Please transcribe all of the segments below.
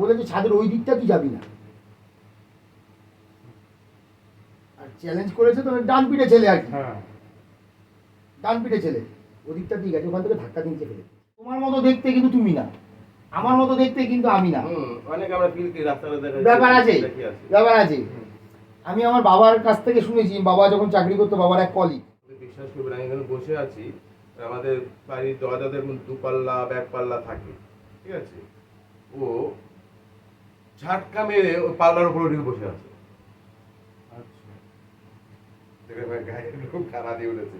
বলেছে ছাদের ওই দিকটা তুই যাবি না, আর চ্যালেঞ্জ করেছে তো ডান পিঠে ছেলে আর কি, ডান পিঠে ছেলে ওদিকটা ঠিক আছে, ওখান থেকে ধাক্কা দিনতে ফেলে। তোমার মতো দেখতে কিন্তু তুমি না, আমার মতো দেখতে কিন্তু আমি না, অনেক আমরা ফিল করি রাস্তাটা দেখা ব্যাপার আছে, ব্যাপার আছে। আমি আমার বাবার কাছ থেকে শুনেছি, বাবা যখন চাকরি করতো, বাবার এক কলিগ। বিশ্বাস করবেন, আমি এখানে বসে আছি, আমাদের বাড়ির দরজাদের দুপাল্লা ব্যাক পাল্লা থাকে, ঠিক আছে, ও ঝাটকা মেরে ওই পাল্লার উপরে উঠে বসে আছে। গায়ের লোক খানা দিয়ে উঠেছে,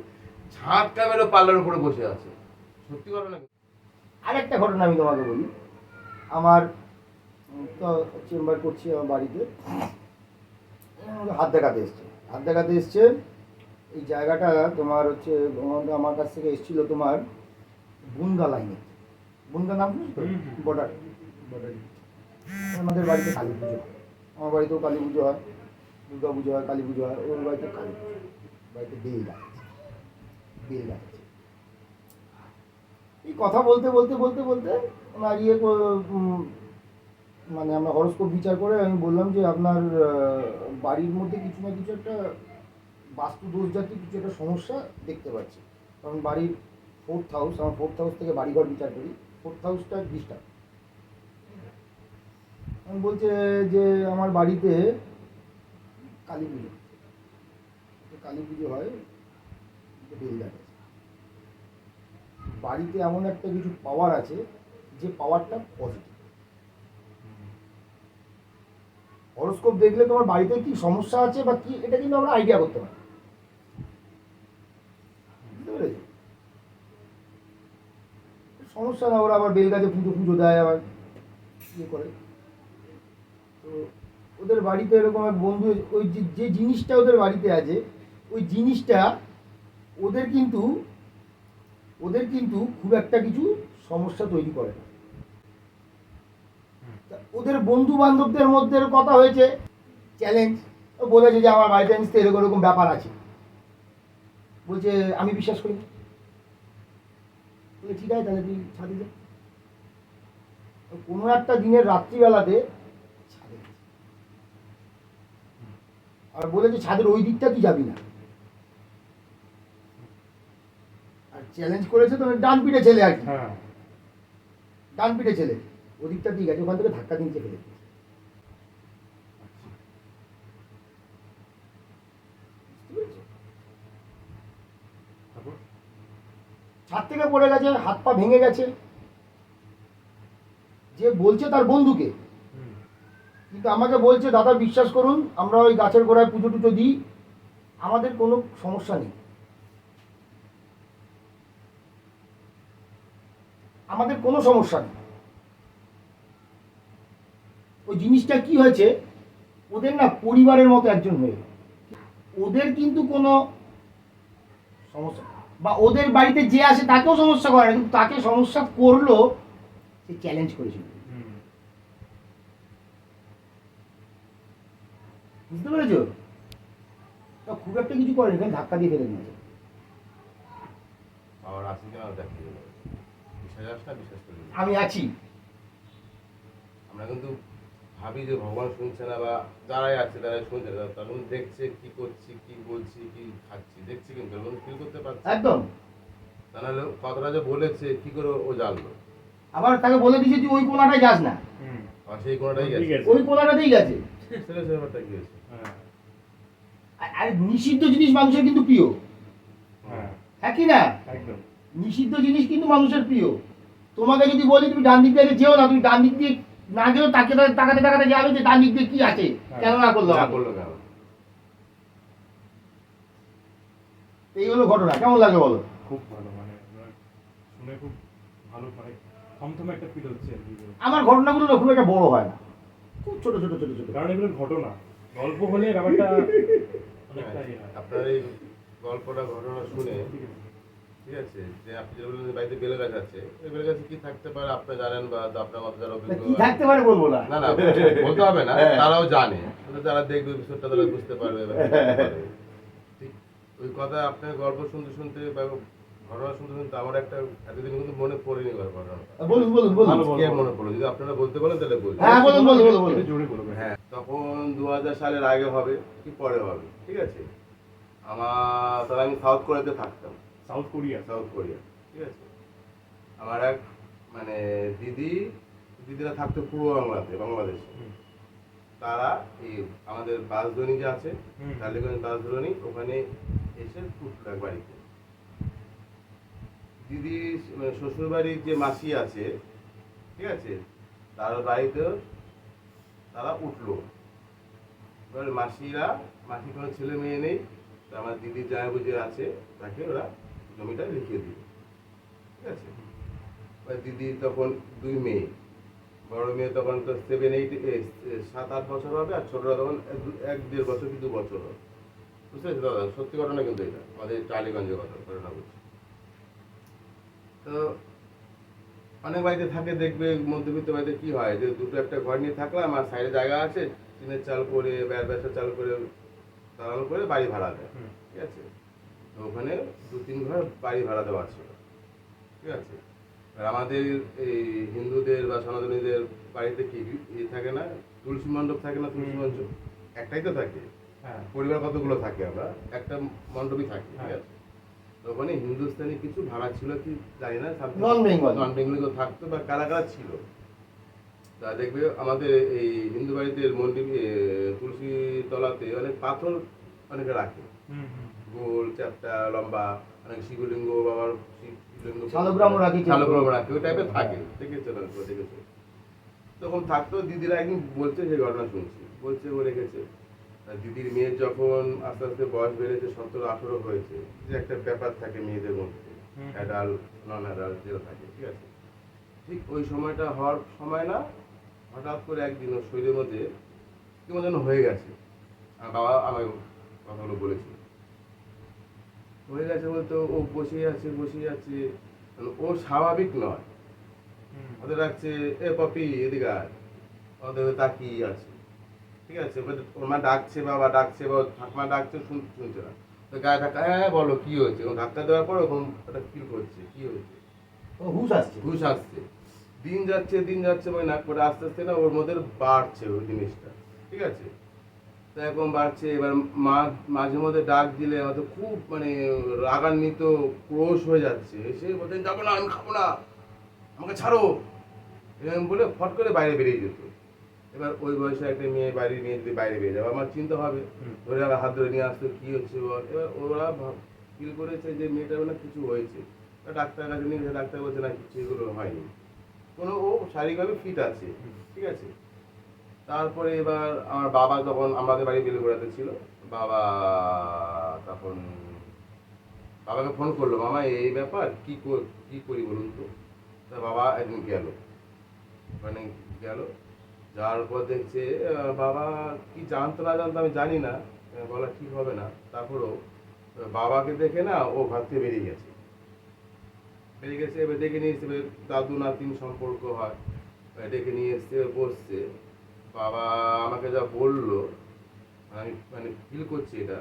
ঝাটকা মেরে পাল্লার উপরে বসে আছে। সত্যি কথা না? আরেকটা ঘটনা আমি তোমাকে বলি। আমার তো চেম্বার করছি আমার বাড়িতে, হাত দেখাতে এসছে, হাত দেখাতে এসছে। এই জায়গাটা তোমার হচ্ছে আমার কাছ থেকে এসেছিলো তোমার বুনগা লাইনে, বুনগা নাম তো বর্ডার, বর্ডার। আমাদের বাড়িতে কালী পুজো, আমার বাড়িতেও কালী পুজো হয়, দুর্গা পুজো হয়, কালী পুজো হয়, ওর বাড়িতে কালী পুজো, বাড়িতে বেল ডাকছে, বেল ডাকছে। এই কথা বলতে বলতে বলতে বলতে ওনার মানে আমরা হরস্কোপ বিচার করে আমি বললাম যে আপনার বাড়ির মধ্যে কিছু না কিছু একটা বাস্তু দোষ জাতীয় কিছু একটা সমস্যা দেখতে পাচ্ছি, কারণ বাড়ির 4th হাউস, আমার 4th হাউস থেকে বাড়িঘর বিচার করি, 4th হাউসটা ডিস্টার্ব। আমি বলছে যে আমার বাড়িতে কালী পুজো, কালী পুজো হয়, বেল ডাকে, বাড়িতে এমন একটা কিছু পাওয়ার আছে যে পাওয়ারটা পজিটিভ। হরোস্কোপ দেখলে তোমার বাড়িতে কি সমস্যা আছে বা কি, এটা কিন্তু আমরা আইডিয়া করতে পারি, বুঝতে পেরেছি? সমস্যা না, ওরা আবার বেলগাছে পুজো পুজো দেয়, আবার ইয়ে করে। তো ওদের বাড়িতে এরকম এক বন্ধু, ওই যে জিনিসটা ওদের বাড়িতে আছে, ওই জিনিসটা ওদের কিন্তু খুব একটা কিছু সমস্যা তৈরি করে না। ওদের বন্ধু বান্ধবদের মধ্যে কথা হয়েছে, চ্যালেঞ্জ, বলেছে যে আমার বাড়িতে নিশ্চয়ই এরকম এরকম ব্যাপার আছে, বলছে আমি বিশ্বাস করি না। বলে ঠিক আছে, তাহলে তুই ছাদে যা। কোনো একটা দিনের রাত্রিবেলাতে ছাদে, আর বলেছে ছাদের ওই দিকটা তুই যাবি না, আর চ্যালেঞ্জ করেছে তো ডান পিঠে ছেলে আর কি, ডান পিঠে ছেলে ওদিকটা ঠিক আছে, ওখান থেকে ধাক্কা দিনতে ফেলে। ছাদ থেকে পড়ে গেছে, হাত পা ভেঙে গেছে, যে বলছে তার বন্ধুকে, কিন্তু আমাকে বলছে দাদা বিশ্বাস করুন, আমরা ওই গাছের গোড়ায় পুজো টুজো দিই, আমাদের কোনো সমস্যা নেই, আমাদের কোনো সমস্যা নেই। ওই জিনিসটা কি হয়েছে, ওদের না পরিবারের মতো একজন হয়ে, ওদের কিন্তু কোনো সমস্যা, বা ওদের বাড়িতে যে আসে তাকেও সমস্যা করে না, কিন্তু তাকে সমস্যা করলো, সে চ্যালেঞ্জ করেছিল, বুঝতে পেরেছো? তা খুব একটা কিছু করেনি, এখানে ধাক্কা দিয়ে ফেলে দিয়েছে। আমি আছি, আমরা কিন্তু ভাবি যে ভগবান শুনছে না, বা যারাই আছে তারাই শুনছে না, তখন দেখছে কি করছি, কি বলছি, কি খাচ্ছি, দেখছি, কিন্তু ফিল করতে পারছি একদম। তাহলে কথাটা যে বলেছে কি করে ও জানলো, আবার তাকে বলে দিয়েছে তুই ওই কোনাটায় যাস না, আর সেই কোনটাই গেছে, ওই কোনাটাতেই গেছে। ছেলে ব্যাপারটা কি হয়েছে? আর নিষিদ্ধ জিনিস মানুষের কিন্তু প্রিয়, হ্যাঁ কি না? একদম নিষিদ্ধ জিনিস কিন্তু মানুষের প্রিয়। তোমাকে যদি বলি তুমি ডান দিক দিয়ে যেও না, তুমি ডান দিক দিয়ে না গেলেও তাকে তাকাতে তাকাতে যাবে যে ডান দিক দিয়ে কি আছে, কেন না করলো, কেন? এই হলো ঘটনা। কেমন লাগে বলো? খুব ভালো, মানে শুনে খুব ভালো, মানে থমথমে একটা ফিল হচ্ছে। আমার ঘটনাগুলো না খুব একটা বড় হয় না, খুব ছোট ছোট ছোট ছোট, কারণ এগুলো ঘটনা, গল্প হলে ব্যাপারটা অনেকটা আপনার এই গল্পটা ঘটনা শুনে, ঠিক আছে, যে আপনি যে বললেন বাড়িতে বেলে গাছ আছে, ওই বেলে গাছে কি থাকতে পারে আপনি জানেন, বা আপনার মতো যারা অভিজ্ঞ, কি থাকতে পারে বলবো না, না না বলতে হবে না, তারাও জানে, যারা দেখবে বিষয়টা তারা বুঝতে পারবে। ঠিক ওই কথা আপনার গল্প শুনতে শুনতে ঘটনা শুনতে শুনতে আমার একটা এতদিন কিন্তু মনে পড়েনি ঘটনাটা। বলুন বলুন বলুন। ভালো, কে মনে পড়লো? যদি আপনারা বলতে বলেন তাহলে বলুন। হ্যাঁ, বলুন, বলুন, বলুন, বলুন। একটু জোরে বলবেন। হ্যাঁ, তখন 2000 সালের আগে হবে কি পরে হবে, ঠিক আছে? তাহলে আমি সাউথ কোরিয়াতে থাকতাম, সাউথ কোরিয়া। সাউথ কোরিয়া, ঠিক আছে? আমার এক মানে দিদিরা থাকতো পূর্ব বাংলাতে, বাংলাদেশে। হুম। তারা এই আমাদের বাসধনী যে আছে, হুম। টালিগঞ্জ বাসধনী, ওখানে এসে উঠলো এক বাড়িতে। দিদি মানে শ্বশুরবাড়ির যে মাসি আছে, ঠিক আছে, তার বাড়িতে তারা উঠলো। এবার মাসি কোনো ছেলে মেয়ে নেই, তো আমার দিদির জামাইবাবু যে আছে তাকে ওরা জমিটা লিখিয়ে দিল, ঠিক আছে? এবার দিদির তখন 2 মেয়ে, বড় মেয়ে তখন তো 7-8 বছর হবে, আর ছোটরা তখন 1-1.5 বছর কি 2 বছর হবে। বুঝতে পেরেছি দাদা, সত্যি ঘটনা কিন্তু এটা আমাদের টালিগঞ্জের ঘটনা বলছি। তো অনেক বাড়িতে থাকে, দেখবে মধ্যবিত্ত বাড়িতে কি হয় যে দুটো একটা ঘর নিয়ে থাকলাম আর সাইডে জায়গা আছে, টিনের চাল করে ব্যবসা চাল করে দালান করে বাড়ি ভাড়া দেয়, হুম। ঠিক আছে? তো ওখানে 2-3 ঘর বাড়ি ভাড়া দেওয়া ছিল, ঠিক আছে? আর আমাদের এই হিন্দুদের বা সনাতনীদের বাড়িতে কি থাকে না, তুলসী মণ্ডপ থাকে না? তুলসী হুম। মঞ্চ একটাই তো থাকে, হ্যাঁ। পরিবার কতগুলো থাকে, আমরা একটা মণ্ডপই থাকে, ঠিক হ্যাঁ। আছে? তো ওখানে হিন্দুস্তানি কিছু ভাড়া ছিল কি জানি না, Non-Bengali। নন বেঙ্গলি তো থাকতো বা কারা কারা ছিল। তা দেখবে আমাদের এই হিন্দু বাড়িতে মন্দির তুলসী তলাতে অনেক পাথর অনেকে রাখে, হুম, হুম। গোল চ্যাপ্টা লম্বা, অনেক শিবলিঙ্গ, বাবার শিবলিঙ্গ, শালগ্রামও রাখি কেউ। শালগ্রাম রাখে, ওই টাইপের থাকে, দেখেছো না? তো দেখেছো তখন থাকতো। দিদিরা একদিন বলছে, যে ঘটনা শুনছি, বলছে ও রেখেছে। আর দিদির মেয়ের যখন আস্তে আস্তে বয়স বেড়েছে, 17-18 হয়েছে, যে একটা ব্যাপার থাকে মেয়েদের মধ্যে, হুম। অ্যাডাল্ট নন অ্যাডাল্ট যেটা থাকে, ঠিক আছে? ঠিক ওই সময়টা হওয়ার সময় না, হঠাৎ করে একদিন ওর শরীরের মধ্যে কেমন যেন হয়ে গেছে। আমার বাবা আমাকে কথাগুলো বলেছিল, হয়ে গেছে বলতে ও বসেই আছে মানে ও স্বাভাবিক নয়। হুম। ওদের রাখছে, এ পপি এদিকে আয়, ওদের তাকিয়ে আছে, ঠিক আছে? এবার ওর মা ডাকছে, বাবা ডাকছে, বা ওর ঠাকুমা ডাকছে, শুনছে না। তো গায়ে ধাক্কা, হ্যাঁ বলো কি হয়েছে? ও ধাক্কা দেওয়ার পর ওরকম একটা ফিল করছে কি হয়েছে, ও হুশ আসছে। ঘুষ আসছে। দিন যাচ্ছে মানে না করে আস্তে আস্তে না ওর মধ্যে বাড়ছে ওই জিনিসটা, ঠিক আছে? তো এখন বাড়ছে। এবার মা মাঝে মধ্যে ডাক দিলে হয়তো খুব মানে রাগান্বিত, ক্রোশ হয়ে যাচ্ছে, এসে বলতেন যাবো না, আমি খাবো না, আমাকে ছাড়ো, এরকম বলে ফট করে বাইরে বেরিয়ে যেত। এবার ওই বয়সে একটা বাড়ির মেয়ে যদি বাইরে বেরিয়ে যাবে, আমার চিন্তা হবে, হুম। ধরে আবার হাত ধরে নিয়ে আসতো, কি হচ্ছে বল। এবার ওরা ফিল করেছে যে মেয়েটার না কিছু হয়েছে, ডাক্তারের কাছে নিয়ে গেছে, ডাক্তার বলছে না কিছু এগুলো হয়নি, কোনো ও শারীরিকভাবে ফিট আছে, ঠিক আছে? তারপরে এবার আমার বাবা যখন আমাদের বাড়ি বেলুগড়াতে ছিল, বাবা তখন বাবাকে ফোন করলো, মামা এই ব্যাপার, কি করি বলুন তো? তা বাবা একদিন গেল, ওখানে গেল, যাওয়ার পর দেখছে বাবা কি জানতো না জানতো আমি জানি না, বলা ঠিক হবে না, তারপরও বাবাকে দেখে না ও ঘর থেকে বেরিয়ে গেছে। এবার ডেকে নিয়ে এসছে, এবার দাদু নাতিন সম্পর্ক হয়, ডেকে নিয়ে এসছে, বসছে। বাবা আমাকে যা বললো, আমি মানে ফিল করছি এটা,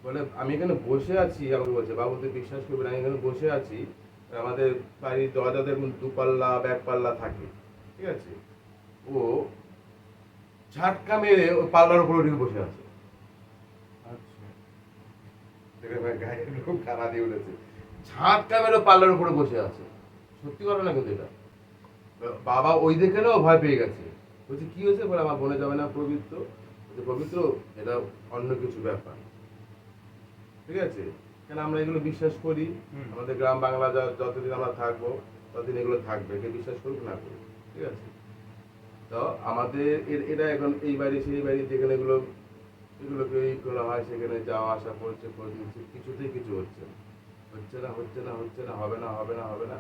বলে আমি এখানে বসে আছি, আমাকে বলছে বাবু তুই বিশ্বাস করবি না, আমি এখানে বসে আছি, আমাদের বাড়ির দরজা দেখুন 2 পাল্লা ব্যাক পাল্লা থাকে, ঠিক আছে? ও ঝাটকা মেরে ওই পাল্লার উপরে উঠে বসে আছে। আচ্ছা। দেখে আমার গায়ে লোক কানা দিয়ে উঠেছে, ঝাটকা মেরে পাল্লার উপরে বসে আছে। সত্যি কথা না কিন্তু এটা। বাবা ওই দেখে না ও ভয় পেয়ে গেছে, বলছে কি হয়েছে? বলে আমার বোনে যাবে না পবিত্র, বলছে পবিত্র এটা অন্য কিছু ব্যাপার, ঠিক আছে? কেন আমরা এগুলো বিশ্বাস করি, হুম। আমাদের গ্রাম বাংলা যতদিন আমরা থাকবো ততদিন এগুলো থাকবে, কে বিশ্বাস করুক না করুক, ঠিক আছে? তো আমাদের এটা এখন এই বাড়ি সেই বাড়ি যেখানে এগুলোকে এইগুলো হয়, সেখানে যাওয়া আসা করছে, কিছুতেই কিছু হচ্ছে না, হবে না।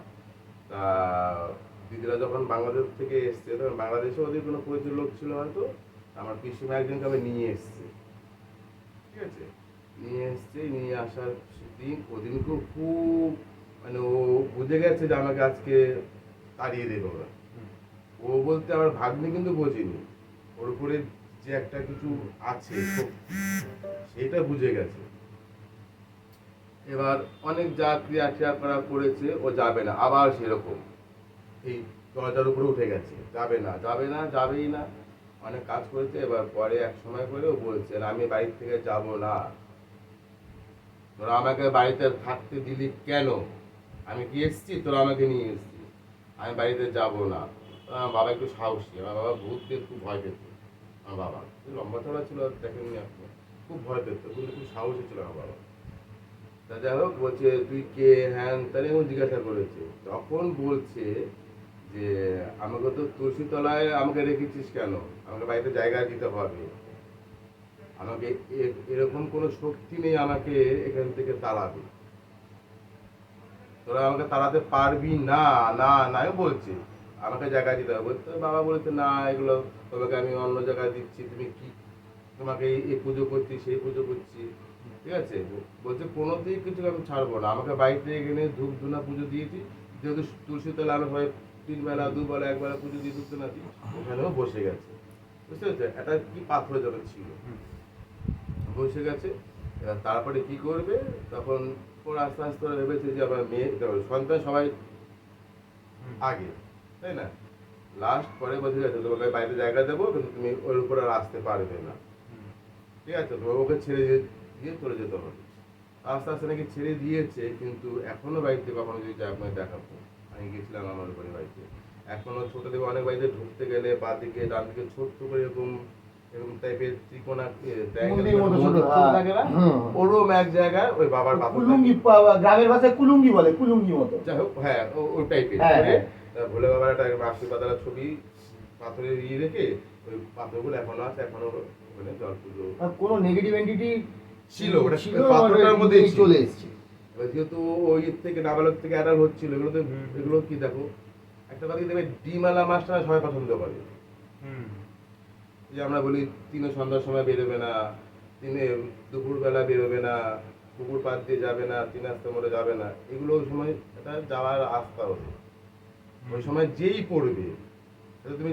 তা দিদিরা যখন বাংলাদেশ থেকে এসছে, তখন বাংলাদেশে ওদের কোনো পরিচিত লোক ছিল হয়তো, আমার পিসিমা একজনকে আমি নিয়ে এসছে, ঠিক আছে? নিয়ে আসার ওদিনকেও খুব মানে ও বুঝে গেছে যে আমাকে আজকে তাড়িয়ে দেবে ওরা। ও বলতে আমার ভাগ্নি কিন্তু বোঝেনি, ওর উপরে যে একটা কিছু আছে সেটা বুঝে গেছে। এবার অনেক যা ক্রিয়া করা করেছে, ও যাবে না, আবার সেরকম এই দরজার উপরে উঠে গেছে, যাবে না যাবে না যাবেই না। অনেক কাজ করেছে, এবার পরে এক সময় করে ও বলছে আমি বাড়ি থেকে যাব না, তোরা আমাকে বাড়িতে থাকতে দিলি কেন? আমি কি এসছি তোরা আমাকে নিয়ে এসছি, আমি বাড়িতে যাব না। আমার বাবা একটু সাহসী, আমার বাবা ভূতকে খুব ভয় পেত। আমার বাবা লম্বা চড়া ছিল, দেখেননি আপনি, খুব ভয় পেত, কিন্তু খুব সাহসী ছিল আমার বাবা। তা যাই হোক, বলছে তুই কে, হ্যান তাহলে এখন জিজ্ঞাসা করেছে, তখন বলছে যে আমাকে তো তুলসী তলায় আমাকে রেখেছিস কেন, আমাকে বাড়িতে জায়গা দিতে হবে, আমাকে এরকম কোনো শক্তি নেই আমাকে এখান থেকে তাড়াবে, তোরা আমাকে তাড়াতে পারবি না, না নাই বলছে, আমাকে জায়গা দিতে হবে। বলতে বাবা বলেছে না, এগুলো তোমাকে আমি অন্য জায়গায় দিচ্ছি, তুমি কি তোমাকে এই পুজো করছি সেই পুজো করছি, ঠিক আছে। বলছে কোনোতেই কিছু আমি ছাড়বো না, আমাকে বাড়িতে এখানে ধূপ ধুনা পুজো দিয়েছি, যেহেতু তুলসী তলা আমি হয় 3 বেলা 2 বেলা 1 বেলা পুজো দিয়ে ধূপ ধুনা দিই, ওখানেও বসে গেছে, বুঝতে পেরেছে, এটা কি পাথর জমে ছিল, বসে গেছে। এবার তারপরে কি করবে, তখন ওরা আস্তে আস্তে ভেবেছে যে আমার মেয়ে সন্তান সবাই আগে, তাই না, লাস্ট পরে বসে গেছে তোমাকে বাইরে জায়গা দেবো, কিন্তু তুমি ওর উপর আর আসতে পারবে না, ঠিক আছে, তো ওকে ছেড়ে দিয়ে চলে যেতে হবে। আস্তে আস্তে নাকি ছেড়ে দিয়েছে, কিন্তু এখনো বাড়িতে কখনো যদি যায় আপনাকে দেখাবো, আমি গেছিলাম আমার উপরে বাড়িতে, এখনো ছোট থেকে অনেক বাড়িতে ঢুকতে গেলে বা দিকে ডান দিকে ছোট্ট করে এরকম এরকম টাইপের ত্রিকোণা মন্দির মতো ছোট, থাকে না, ওরম এক জায়গায় ওই বাবার কুলুঙ্গি, গ্রামের ভাষায় কুলুঙ্গি বলে, কুলুঙ্গি মতো। যাই হোক, হ্যাঁ ওই টাইপের ভোলে বাবার একটা আশীর্বাদ ছবি পাথরের রেখে, ওই পাথরগুলো এখনো আছে, এখনো ওখানে জল পুজো। কোনো নেগেটিভ এন্টিটি ছিল, ওটা ছিল, পাথরটার মধ্যেই চলে এসেছে। যেহেতু ওই থেকে নাবালক থেকে অ্যাডাল হচ্ছিল, এগুলো তো এগুলো কি দেখো, একটা কথা দেখবে ডিমালা মাছটা সবাই পছন্দ করে, যে আমরা বলি তিনে সন্ধ্যার সময় বেরোবে না, তিনে দুপুরবেলা বেরোবে না, পুকুর পাড় দিয়ে যাবে না, তিন আস্তে মোড়ে যাবে না, এগুলো ওই সময় এটা যাওয়ার আস্থা হতো। ওই সময় যেই পড়বে, তুমি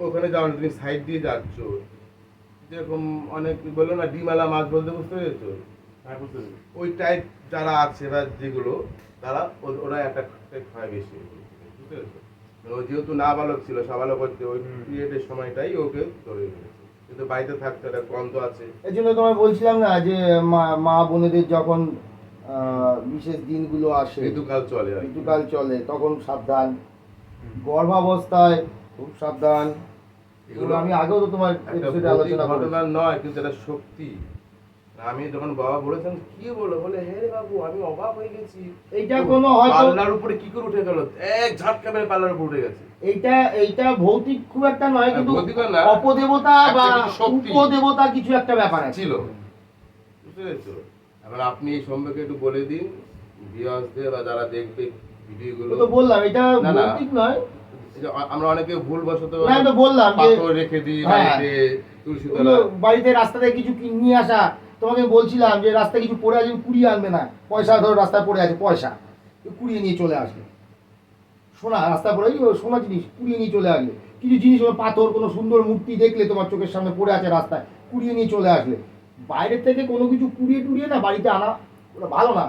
ওখানে যাও না, তুমি সাইড দিয়ে যাচ্ছ, যেরকম অনেক বললো না ডিমালা মাছ বলতে, বুঝতে পেরেছো, ওই টাইপ যারা আছে বা যেগুলো, তারা ওরা একটা হয় বেশি, বুঝতে পেরেছো। ও যেহেতু না বালক ছিল, সাবালক হচ্ছে, ওই পিরিয়ডের সময়টাই ওকে ধরে ফেলেছে, কিন্তু বাড়িতে থাকতে একটা গন্ধ আছে। এই জন্য তোমায় বলছিলাম না যে মা বোনেদের যখন বিশেষ দিনগুলো আসে, ঋতুকাল চলে, তখন সাবধান, গর্ভাবস্থায় খুব সাবধান। এগুলো আমি আগেও তো তোমার আলোচনা ঘটনা নয়, কিন্তু এটা শক্তি। আমি যখন বাবা বলেছেন কি বলো, বলে হে রে বাবু, আমি অবাক হয়ে গেছি, এইটা কোনো হয়তো পাল্লার উপরে কি করে উঠে গেল, এক ঝাটকা মেরে পাল্লার উপরে উঠে গেছে। এইটা ভৌতিক খুব একটা নয়, কিন্তু না, অপদেবতা বা উপদেবতা কিছু একটা ব্যাপার ছিল, বুঝতে পেরেছো। এখন আপনি এই সম্পর্কে একটু বলে দিন ভিউয়ার্সদের বা যারা দেখবে ভিডিওগুলো। তো বললাম এটা ভৌতিক নয়, আমরা অনেকে ভুল বশত বললাম পাথর রেখে দিই বাড়িতে, তুলসী তলা বাড়িতে রাস্তাতে কিছু নিয়ে আসা, তোমাকে বলছিলাম যে রাস্তায় কিছু পড়ে আছে কুড়িয়ে আনবে না, পয়সা ধরো রাস্তায় পড়ে আছে, পয়সা কুড়িয়ে নিয়ে চলে আসবে, সোনা রাস্তায় পড়ে সোনা জিনিস কুড়িয়ে নিয়ে চলে আসবে, কিছু জিনিস পাথর, কোনো সুন্দর মূর্তি দেখলে তোমার চোখের সামনে পড়ে আছে রাস্তায়, কুড়িয়ে নিয়ে চলে আসলে। বাইরের থেকে কোনো কিছু কুড়িয়ে টুড়িয়ে না বাড়িতে আনা ওটা ভালো না,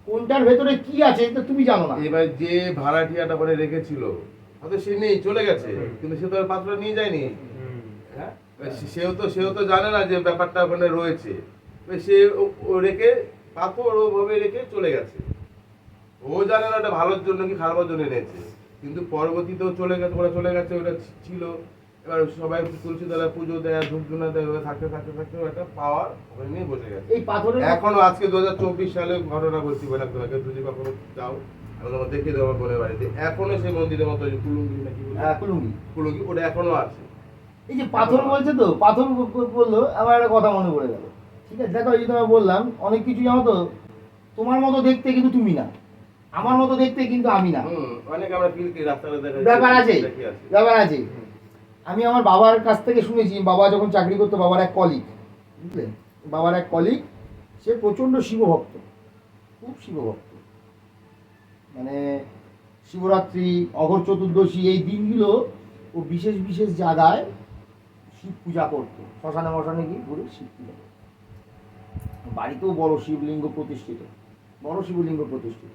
কোনটার ভেতরে কি আছে এটা তুমি জানো না। এবার যে ভাড়াটিয়াটা করে রেখেছিল হয়তো সে নেই, চলে গেছে, কিন্তু সে তো আর পাত্র নিয়ে যায়নি, হ্যাঁ, সেও তো জানে না যে ব্যাপারটা ওখানে রয়েছে, সে ও রেখে পাথর ওভাবে রেখে চলে গেছে, ও জানে না ওটা ভালোর জন্য কি খারাপের জন্য এনেছে, কিন্তু পরবর্তীতেও চলে গেছে, ওরা চলে গেছে, ওটা ছিল। এবার সবাই তুলসী তলায় পুজো দেয়, ধূপ ধুনা দেয়, থাকতে থাকতে থাকতে একটা পাওয়ার ওখানে নিয়ে বসে গেছে। এই পাথরের এখনো আজকে 2024 সালে ঘটনা বলছি, বলে তোমাকে যদি কখনো যাও আমি তোমাকে দেখিয়ে দেবো আমার বোনের বাড়িতে, এখনো সেই মন্দিরের মতো কুলুঙ্গি নাকি কুলুঙ্গি ওটা এখনো আছে। এই যে পাথর বলছে, তো পাথর বললো, আমার একটা কথা মনে পড়ে গেল। ঠিক আছে, দেখো এই যে তোমায় বললাম অনেক কিছু জানো তো, তোমার মতো দেখতে কিন্তু তুমি না, আমার মতো দেখতে কিন্তু আমি না, অনেক আমরা ফিল করি, রাস্তাটা দেখা ব্যাপার আছে, ব্যাপার আছে। আমি আমার বাবার কাছ থেকে শুনেছি, বাবা যখন চাকরি করতো, বাবার এক কলিগ, বুঝলেন, বাবার এক কলিগ, সে প্রচণ্ড শিবভক্ত, খুব শিবভক্ত, মানে শিবরাত্রি, অঘর চতুর্দশী এই দিনগুলো ও বিশেষ বিশেষ জায়গায় শিব পূজা করতো, শ্মশানে মশানে গিয়ে ঘুরে শিব পূজা করতো, বাড়িতেও বড় শিবলিঙ্গ প্রতিষ্ঠিত। বড় শিবলিঙ্গ প্রতিষ্ঠিত।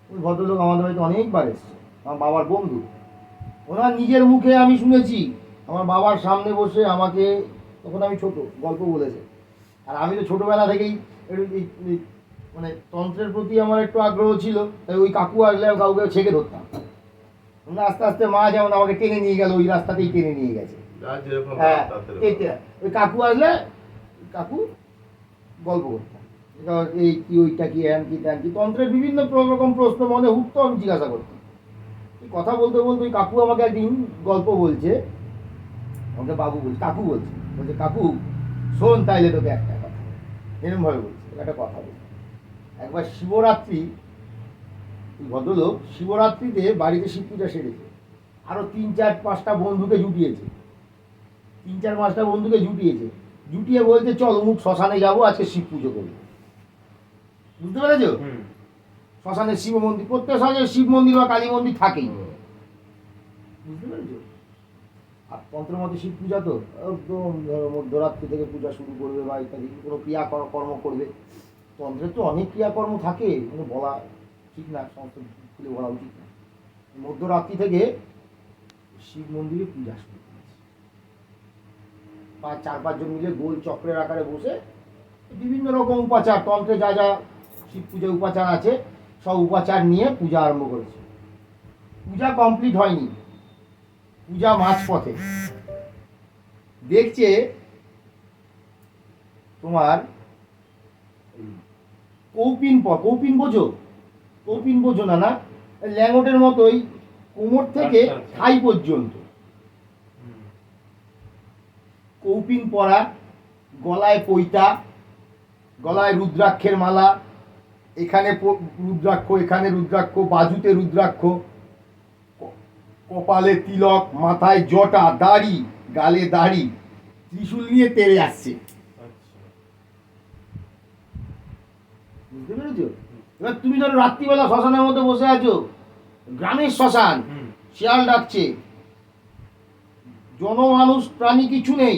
ওই ভদ্রলোক আমাদের বাড়িতে অনেকবার এসছে, আমার বাবার বন্ধু। ওনার নিজের মুখে আমি শুনেছি, আমার বাবার সামনে বসে আমাকে, তখন আমি ছোট, গল্প বলেছে। আর আমি তো ছোটোবেলা থেকেই একটু মানে তন্ত্রের প্রতি আমার একটু আগ্রহ ছিল, তাই ওই কাকু আসলে আমি কাউকে ছেঁকে ধরতাম। আস্তে আস্তে মা যেমন আমাকে টেনে নিয়ে গেল, ওই রাস্তাতেই টেনে নিয়ে গেছে। যার যেরকম হ্যাঁ, তাদের ওই কাকু আসলে কাকু গল্প করতাম, এই কি ওইটা কি হ্যান কি ত্যান কি, তন্ত্রের বিভিন্ন রকম প্রশ্ন মনে উঠতো, আমি জিজ্ঞাসা করতাম। এই কথা বলতে বলতে ওই কাকু আমাকে একদিন গল্প বলছে, আমাকে বাবু বলছে, কাকু বলছে, বলছে কাকু শোন তাইলে তোকে একটা কথা, এরকমভাবে বলছে, একটা কথা বলছে। একবার শিবরাত্রি, ওই ভদ্রলোক শিবরাত্রিতে বাড়িতে শিব পূজা সেরেছে, আরও 3-4-5টা বন্ধুকে জুটিয়েছে, 3-4-5টা বন্ধুকে জুটিয়ে বলছে চল অমুক শ্মশানে যাবো, আজকে শিব পুজো করবো। বুঝতে পেরেছো? শ্মশানে শিব মন্দির, প্রত্যেক শ্মশানে শিব মন্দির বা কালী মন্দির থাকেই। বুঝতে পেরেছো? আর তন্ত্রমতে শিব পূজা তো একদম মধ্যরাত্রি থেকে পূজা শুরু করবে বা ইত্যাদি কোনো কর্ম করবে। তন্ত্রের তো অনেক ক্রিয়াকর্ম থাকে, মানে বলা ঠিক না, সমস্ত খুলে বলা উচিত না। মধ্যরাত্রি থেকে শিব মন্দিরে পূজা শুরু করেছে, 4-5 জন মিলে গোল চক্রের আকারে বসে বিভিন্ন রকম উপাচার, তন্ত্রে যা যা শিব পূজার উপাচার আছে সব উপাচার নিয়ে পূজা আরম্ভ করেছে। পূজা কমপ্লিট হয়নি, পূজা মাঝপথে দেখছে তোমার কৌপিন বোঝো না, না ল্যাঙ্গটের মতোই কোমর থেকে থাই পর্যন্ত কৌপিন পরা, গলায় পৈতা, গলায় রুদ্রাক্ষের মালা, এখানে রুদ্রাক্ষ, এখানে রুদ্রাক্ষ, বাজুতে রুদ্রাক্ষ, কপালে তিলক, মাথায় জটা, দাড়ি, গালে দাড়ি, ত্রিশূল নিয়ে তেড়ে আসছে। বুঝতে পেরেছো? এবার তুমি ধরো রাত্রিবেলা শ্মশানের মধ্যে বসে আছো, গ্রামের শ্মশান, শিয়াল ডাকছে, জনমানুষ প্রাণী কিছু নেই,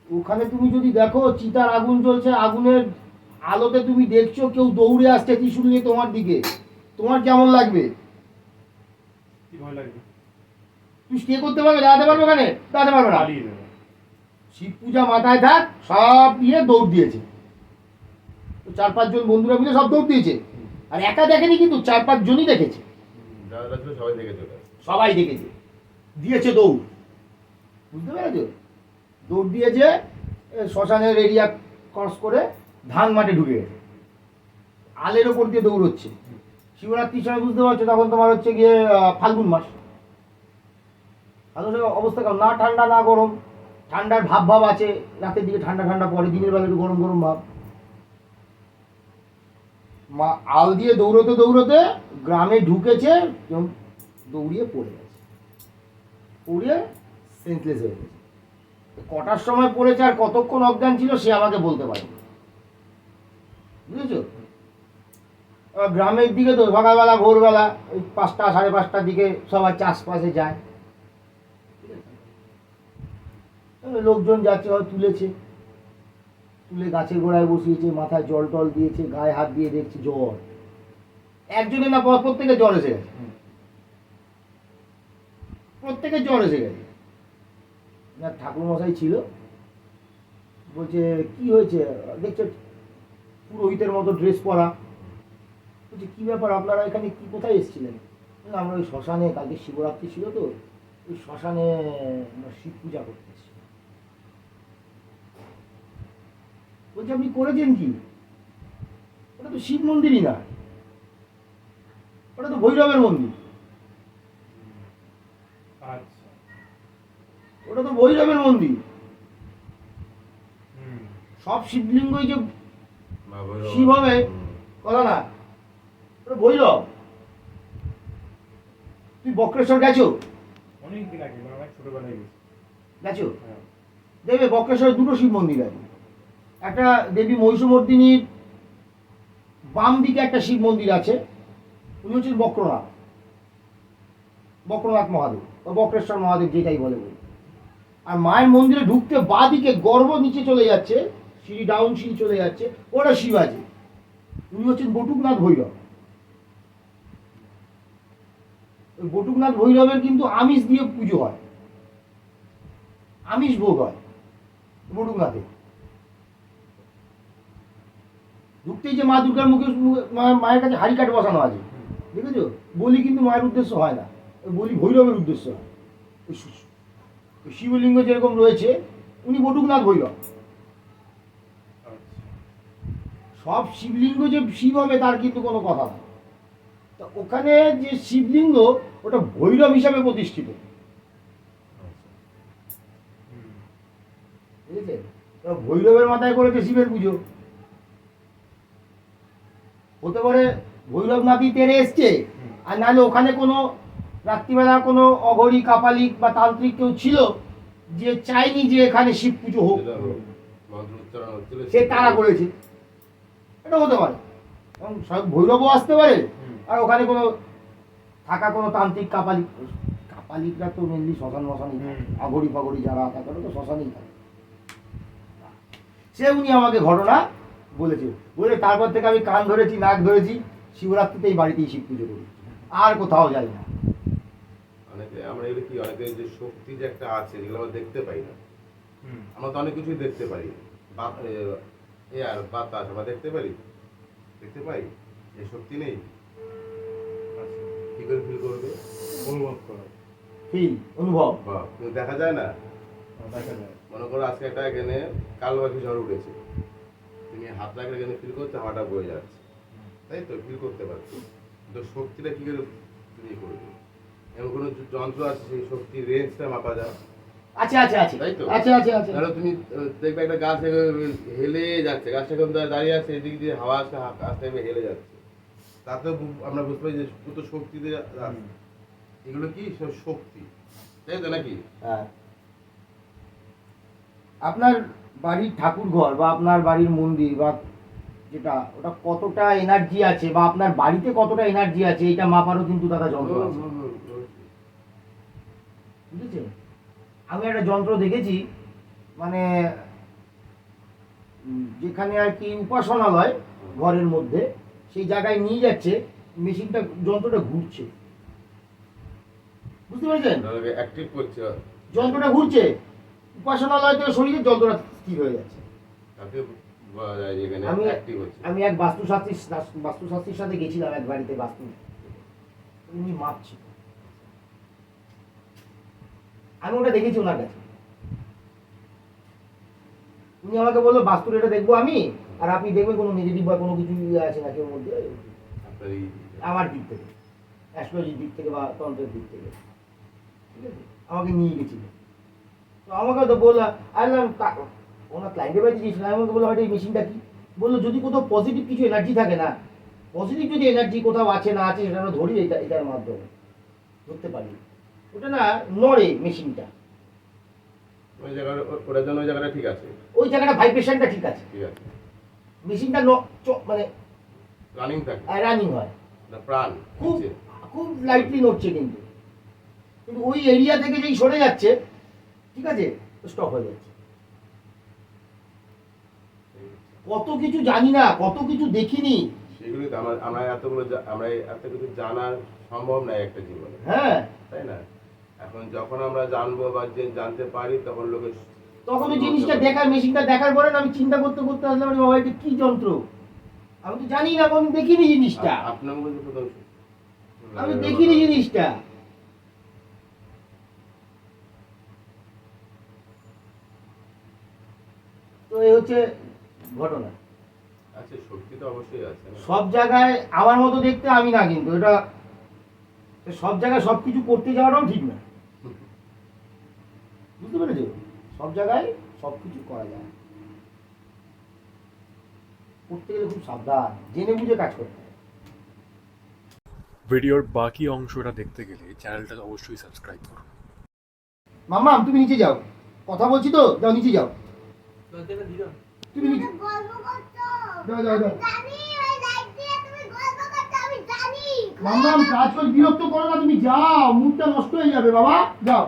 ওখানে তুমি যদি দেখো চিতার আগুন জ্বলছে, আগুনের আলোতে তুমি দেখছো কেউ দৌড়ে আসছে ত্রিশূল নিয়ে তোমার দিকে, তোমার কেমন লাগবে? তুই স্টে করতে পারবে, দাঁড়াতে পারবে? ওখানে দাঁড়াতে পারবে না। শিব পূজা মাথায় থাক, সব দিয়ে দৌড় দিয়েছে। তো 4-5 জন বন্ধুরা মিলে সব দৌড় দিয়েছে, আর একা দেখেনি কিন্তু 4-5 জনই দেখেছে, সবাই দেখেছে, দিয়েছে দৌড়। বুঝতে পেরেছো? দৌড় দিয়েছে, শ্মশানের এরিয়া ক্রস করে ধান মাঠে ঢুকে গেছে, আলের ওপর দিয়ে দৌড়চ্ছে। শিবরাত্রির সময় বুঝতে পারছো তখন তোমার হচ্ছে গিয়ে ফাল্গুন মাস, অবস্থা কেমন, না ঠান্ডা না গরম, ঠান্ডার ভাব আছে, রাতের দিকে ঠান্ডা ঠান্ডা পড়ে, দিনের বেলা একটু গরম গরম ভাব। মা আল দিয়ে দৌড়তে দৌড়তে গ্রামে ঢুকেছে, দৌড়িয়ে পড়ে গেছে, পড়ে সেন্সলেস হয়ে গেছে। কটার সময় পড়েছে আর কতক্ষণ অজ্ঞান ছিল সে আমাকে বলতে পারেনি। বুঝেছো? গ্রামের দিকে তো সকালবেলা ভোরবেলা ওই 5টা 5:30টার দিকে সবাই চাষবাসে যায়, লোকজন যাচ্ছে, হয় তুলে গাছের গোড়ায় বসিয়েছে, মাথায় জল টল দিয়েছে, গায়ে হাত দিয়ে দেখছে জ্বর, একজনের না প্রত্যেকের জ্বর এসে গেছে, প্রত্যেকের জ্বর এসে গেছে। ঠাকুরমশাই ছিল, বলছে কি হয়েছে, দেখছে পুরোহিতের মতো ড্রেস পরা, বলছে কি ব্যাপার আপনারা এখানে কি, কোথায় এসেছিলেন? আমরা ওই শ্মশানে, কালকে শিবরাত্রি ছিল তো ওই শ্মশানে আমরা শিব পূজা করতে এসেছি। বলছে আপনি করেছেন কি? ওটা তো শিব মন্দিরই না, ওটা তো ভৈরবের মন্দির। ওটা তো ভৈরবের মন্দির, সব শিবলিঙ্গই যে শিব হবে কথা না, ওটা ভৈরব। তুই বক্রেশ্বর গেছো? অনেকদিন আগে, অনেক ছোটবেলায় গেছো? দেখবে বক্রেশ্বরে 2টো শিব মন্দির আছে, একটা দেবী মহিষমর্দিনীর বাম দিকে একটা শিব মন্দির আছে, উনি হচ্ছেন বক্রনাথ মহাদেব বা বক্রেশ্বর মহাদেব, যেটাই বলে বলি। আর মায়ের মন্দিরে ঢুকতে বাঁ দিকে গর্ভ নিচে চলে যাচ্ছে, সিঁড়ি ডাউন সিঁড়ি চলে যাচ্ছে, ওটা শিবাজি। উনি হচ্ছেন বটুকনাথ ভৈরব। ওই বটুকনাথ ভৈরবের কিন্তু আমিষ দিয়ে পুজো হয়, আমিষ ভোগ হয় বটুকনাথে। ঢুকতেই যে মা দুর্গার মুখে মায়ের কাছে হাড়ি কাঠ বসানো আছে, দেখেছো? বলি কিন্তু মায়ের উদ্দেশ্য হয় না, ওই বলি ভৈরবের উদ্দেশ্য হয়। ওই শিবলিঙ্গ যেরকম রয়েছে, উনি বটুকনাথ ভৈরব। সব শিবলিঙ্গ যে শিব হবে তার কিন্তু কোনো কথা না। তা ওখানে যে শিবলিঙ্গ ওটা ভৈরব হিসাবে প্রতিষ্ঠিত, বুঝেছেন? ভৈরবের মাথায় করেছে শিবের পুজো। হতে পারে ভৈরব নাথই তেরে এসছে, আর নাহলে ওখানে কোনো রাত্রিবেলা কোনো অঘরী কাপালিক বা তান্ত্রিক কেউ ছিল যে চাইনি যে এখানে শিব পুজো হোক, মন্ত্র উচ্চারণ হচ্ছিল, সে তারা করেছে। এটা হতে পারে। এবং স্বয়ং ভৈরবও আসতে পারে, আর ওখানে কোনো থাকা কোনো তান্ত্রিক কাপালিক, কাপালিকরা তো মেনলি শ্মশান মশানই থাকে, অঘরী ফগরী যারা থাকে ওরা তো শ্মশানেই থাকে। সে উনি আমাকে ঘটনা বলেছে, বলে তারপর থেকে আমি কান ধরেছি, নাক ধরেছি, শিবরাত্রিতে এই বাড়িতেই শিব পুজো করি, আর কোথাও যাই না। অনেকে আমরা এগুলো কি, অনেকে যে শক্তি যে একটা আছে যেগুলো আমরা দেখতে পাই না। আমরা তো অনেক কিছুই দেখতে পারি, আর বাতাস আমরা দেখতে পারি, দেখতে পাই, এই শক্তি নেই। কি করে ফিল করবে? অনুভব করা, ফিল, অনুভব। বা কিন্তু দেখা যায় না। দেখা যায়। মনে করো আজকে একটা এখানে কালবাসী ঝড় উঠেছে, তুমি হাত লাগলে এখানে ফিল করতে হাওয়াটা বয়ে যাচ্ছে, তাই তো ফিল করতে পারছো। কিন্তু শক্তিটা কি করে তুমি করবে? এমন কোনো যন্ত্র আছে সেই শক্তির রেঞ্জটা মাপা যায়? আছে আছে আছে, তাই তো? আছে আছে আছে। ধরো তুমি দেখবে একটা গাছ হেলে যাচ্ছে, গাছটা এখন দাঁড়িয়ে আছে, এদিক দিয়ে হাওয়া আসছে, গাছটা হেলে যাচ্ছে, তাতে আমরা বুঝতে পারি যে কত শক্তি দিয়ে আছে। এগুলো কি সব শক্তি, তাই তো নাকি? হ্যাঁ। আপনার বাড়ির ঠাকুর ঘর বা আপনার বাড়ির মন্দির বা যেটা, ওটা কতটা এনার্জি আছে বা আপনার বাড়িতে কতটা এনার্জি আছে, এটা মাপারও কিন্তু দাদা যন্ত্র আছে, বুঝেছেন? আমি একটা যন্ত্র দেখেছি, মানে যেখানে আর কি উপাসনালয় ঘরের মধ্যে, সেই জায়গায় নিয়ে যাচ্ছে, মেশিনটা, যন্ত্রটা ঘুরছে, বুঝতে পেরেছেন? অ্যাক্টিভ করছে, যন্ত্রটা ঘুরছে, উপাসনালয় থেকে শরীরে যন্ত্রটা স্থির হয়ে যাচ্ছে। তাতে বলা যায় যে এখানে আমি অ্যাক্টিভ হচ্ছে। আমি এক বাস্তুশাস্ত্রীর সাথে গেছিলাম এক বাড়িতে, বাস্তু উনি মাপছে, আমি ওটা দেখেছি ওনার কাছে। উনি আমাকে বললো বাস্তুর এটা দেখবো আমি, আর আপনি দেখবেন কোনো নেগেটিভ বা কোনো কিছু আছে নাকি ওর মধ্যে, আপনার এই আমার দিক থেকে, অ্যাস্ট্রোলজির দিক থেকে বা তন্ত্রের দিক থেকে, ঠিক আছে? আমাকে নিয়ে গেছিল, তো আমাকে তো বললাম, আসলাম ওনার ক্লায়েন্টের বাড়িতে গিয়েছিলাম, আমাকে বললো হয়তো এই মেশিনটা কি, বললো যদি কোথাও পজিটিভ কিছু এনার্জি থাকে না, পজিটিভ যদি এনার্জি কোথাও আছে না আছে সেটা আমরা ধরি, এটার মাধ্যমে ধরতে পারি। ওটা না নড়ে মেশিনটা, ওই জায়গাটা, ওটার জন্য ওই জায়গাটা ঠিক আছে, ওই জায়গাটা ভাইব্রেশনটা ঠিক আছে, ঠিক আছে, মেশিনটা মানে রানিং থাকে, রানিং হয়, না প্রাণ খুব হচ্ছে। খুব লাইটলি নড়ছে, কিন্তু কিন্তু ওই এরিয়া থেকে যেই সরে যাচ্ছে, ঠিক আছে, স্টপ হয়ে যাচ্ছে। কত কিছু জানি না, কত কিছু দেখিনি, সেগুলি তো আমরা এত কিছু জানা সম্ভব নয় একটা জীবনে, হ্যাঁ। তাই না? এখন যখন আমরা জানবো বা জানতে পারি, তখন লোকের তখন ওই জিনিসটা দেখার, মেশিনটা দেখার পরে আমি চিন্তা করতে করতে আসলাম, আরে বাবা এটা কি যন্ত্র, আমি তো জানি না, আমি দেখিনি জিনিসটা, আপনার মধ্যে প্রথম আমি দেখিনি জিনিসটা। তো এই হচ্ছে ঘটনা। আচ্ছা, শক্তি তো অবশ্যই আছে না? সব জায়গায় আমার মতো দেখতে আমি না, কিন্তু এটা সব জায়গায় সব কিছু করতে যাওয়াটাও ঠিক না, বুঝতে পেরেছো? সব জায়গায় সব কিছু করা যায়, করতে গেলে খুব সাবধান, জেনে বুঝে কাজ করতে হয়। ভিডিওর বাকি অংশটা দেখতে গেলে চ্যানেলটা অবশ্যই সাবস্ক্রাইব করুন। মামা তুমি নিচে যাও, কথা বলছি তো, যাও নিচে যাও, তুমি নিচে যাও যাও যাও। মামা কাজ করে বিরক্ত করো না, তুমি যাও, মুডটা নষ্ট হয়ে যাবে বাবা, যাও।